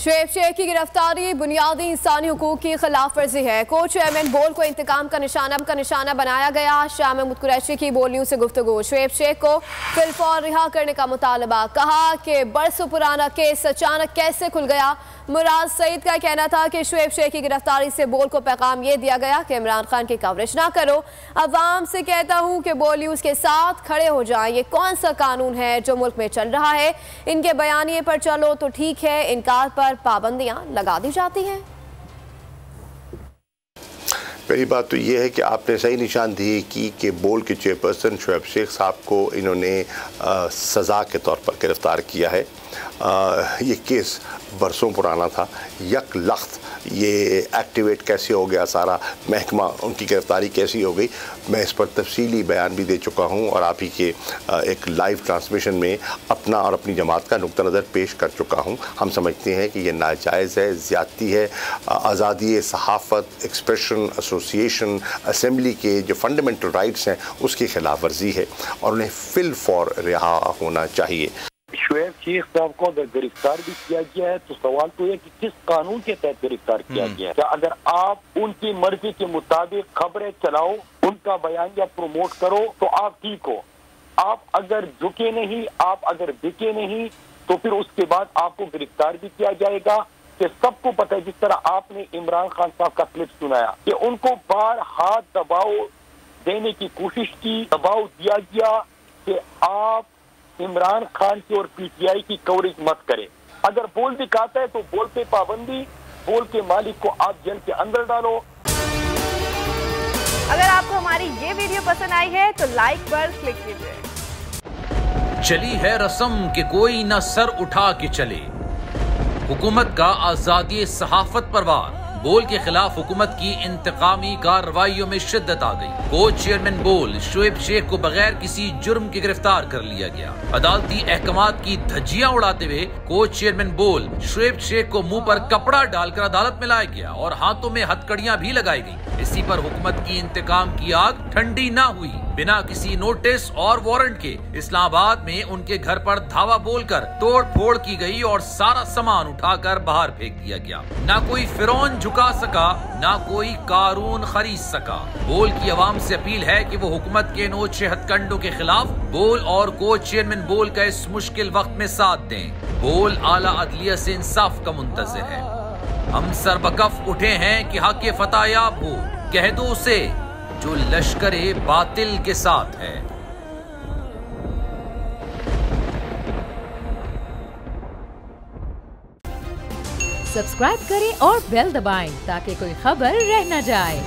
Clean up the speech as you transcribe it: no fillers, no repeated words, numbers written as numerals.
शुएब शेख की गिरफ्तारी बुनियादी इंसानी हुकूक की खिलाफ वर्जी है। कोच चेयरमैन बोल को इंतकाम का निशाना बनाया गया। शाह महमूद कुरैशी की बोलियों से गुफ्तगू। शुएब शेख को फिलफौर रिहा करने का मुतालबा। कहा कि बरसों पुराना केस अचानक कैसे खुल गया। मुराद सईद का कहना था कि शुएब शेख की गिरफ्तारी से बोल को पैगाम ये दिया गया कि इमरान खान की कवरेज ना करो। अवाम से कहता हूँ कि बोल उसके साथ खड़े हो जाएं। ये कौन सा कानून है जो मुल्क में चल रहा है? इनके बयानिए पर चलो तो ठीक है, इनकार पर पाबंदियां लगा दी जाती हैं। पहली बात तो ये है कि आपने सही निशानदेही की कि बोल के चेयरपर्सन शुएब शेख साहब को इन्होंने सज़ा के तौर पर गिरफ़्तार किया है। ये केस बरसों पुराना था। यक लख्त ये एक्टिवेट कैसे हो गया सारा महकमा, उनकी गिरफ़्तारी कैसी हो गई, मैं इस पर तफसीली बयान भी दे चुका हूँ और आप ही के एक लाइव ट्रांसमिशन में अपना और अपनी जमात का नुक्ता नज़र पेश कर चुका हूँ। हम समझते हैं कि ये नाजायज़ है, ज़्यादती है। आज़ादी सहाफ़त, एक्सप्रेशन, एसोसिएशन, असम्बली के जो फंडामेंटल राइट्स हैं उसकी खिलाफ वर्जी है और उन्हें फिल फॉर रिहा होना चाहिए। शुएब शेख साहब को अगर गिरफ्तार भी किया गया है तो सवाल तो है कि किस कानून के तहत गिरफ्तार किया गया है। क्या अगर आप उनकी मर्जी के मुताबिक खबरें चलाओ, उनका बयानिया प्रमोट करो तो आप ठीक हो। आप अगर झुके नहीं, आप अगर बिके नहीं तो फिर उसके बाद आपको गिरफ्तार भी किया जाएगा। कि सबको पता है, जिस तरह आपने इमरान खान साहब का क्लिप सुनाया कि उनको बार हाथ दबाव देने की कोशिश की, दबाव दिया गया कि आप इमरान खान की और पीटीआई की कवरेज मत करें। अगर बोल दिखाता है तो बोल पे पाबंदी, बोल के मालिक को आप जेल के अंदर डालो। अगर आपको हमारी ये वीडियो पसंद आई है तो लाइक पर क्लिक कीजिए। चली है रस्म कि कोई न सर उठा के चले। हुकूमत का आजादी सहाफत पर वार। बोल के खिलाफ हुकूमत की इंतकामी कार्रवाइयों में शिद्दत आ गई। कोच चेयरमैन बोल शुएब शेख को बगैर किसी जुर्म के गिरफ्तार कर लिया गया। अदालती अहकामात की धज्जियां उड़ाते हुए कोच चेयरमैन बोल शुएब शेख को मुंह पर कपड़ा डालकर अदालत में लाया गया और हाथों में हथकड़ियां भी लगाई गई। इसी पर हुकूमत की इंतकाम की आग ठंडी न हुई। बिना किसी नोटिस और वारंट के इस्लामाबाद में उनके घर पर धावा बोलकर तोड़ फोड़ की गई और सारा सामान उठाकर बाहर फेंक दिया गया। ना कोई फिरौन झुका सका, ना कोई कारून खरीद सका। बोल की आवाम से अपील है कि वो हुकूमत के नोचे हथकंडों के खिलाफ बोल और कोच चेयरमैन बोल का इस मुश्किल वक्त में साथ दें। बोल आला अदलिया से इंसाफ का मुंतज़िर है। हम सरबकफ उठे हैं कि हक़ फतह याब हो। कह दो उसे जो लश्करे बातिल के साथ है। सब्सक्राइब करें और बेल दबाएं ताकि कोई खबर रह न जाए।